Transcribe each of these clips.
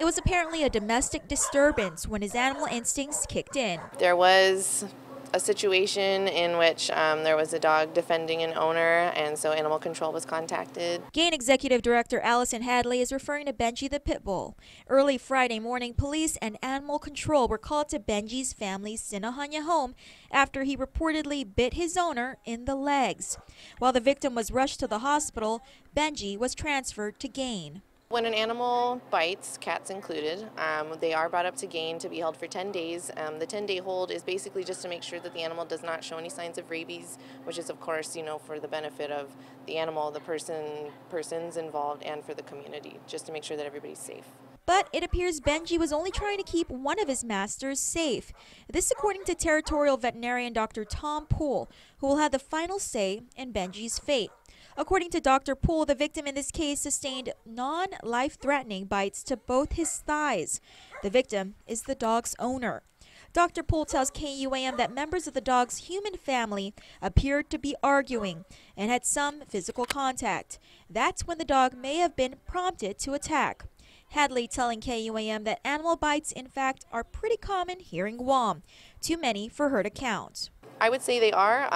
It was apparently a domestic disturbance when his animal instincts kicked in. There was a situation in which there was a dog defending an owner, and so animal control was contacted. GAIN Executive Director Allison Hadley is referring to Benji the pit bull. Early Friday morning, police and animal control were called to Benji's family's Sinajana home after he reportedly bit his owner in the legs. While the victim was rushed to the hospital, Benji was transferred to GAIN. When an animal bites, cats included, they are brought up to GAIN to be held for 10 days. The 10-day hold is basically just to make sure that the animal does not show any signs of rabies, which is, of course, for the benefit of the animal, the persons involved, and for the community, just to make sure that everybody's safe. But it appears Benji was only trying to keep one of his masters safe. This according to territorial veterinarian Dr. Tom Poole, who will have the final say in Benji's fate. According to Dr. Poole, the victim in this case sustained non-life-threatening bites to both his thighs. The victim is the dog's owner. Dr. Poole tells KUAM that members of the dog's human family appeared to be arguing and had some physical contact. That's when the dog may have been prompted to attack. Hadley telling KUAM that animal bites, in fact, are pretty common here in Guam. Too many for her to count. I would say they are.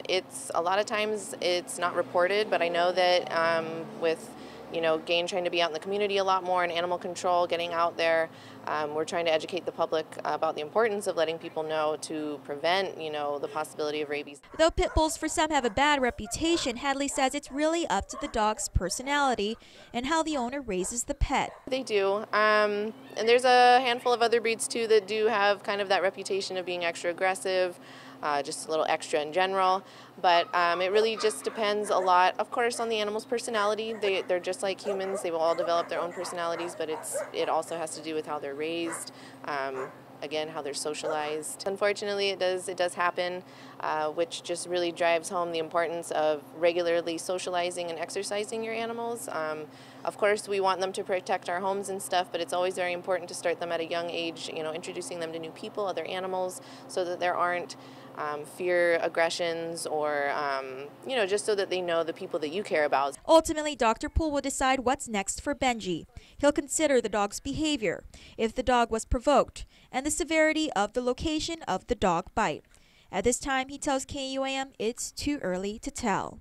It's a lot of times it's not reported, but I know that with GAIN trying to be out in the community a lot more and animal control getting out there, we're trying to educate the public about the importance of letting people know to prevent the possibility of rabies. Though pit bulls for some have a bad reputation, Hadley says it's really up to the dog's personality and how the owner raises the pet. They do, and there's a handful of other breeds too that do have kind of that reputation of being extra aggressive. Just a little extra in general, but it really just depends a lot, of course, on the animal's personality. They're just like humans. They will all develop their own personalities, but it also has to do with how they're raised, again, how they're socialized. Unfortunately, it does happen, which just really drives home the importance of regularly socializing and exercising your animals. Of course, we want them to protect our homes and stuff, but it's always very important to start them at a young age, introducing them to new people, other animals, so that there aren't fear aggressions or, just so that they know the people that you care about. Ultimately, Dr. Poole will decide what's next for Benji. He'll consider the dog's behavior, if the dog was provoked, and the severity of the location of the dog bite. At this time, he tells KUAM it's too early to tell.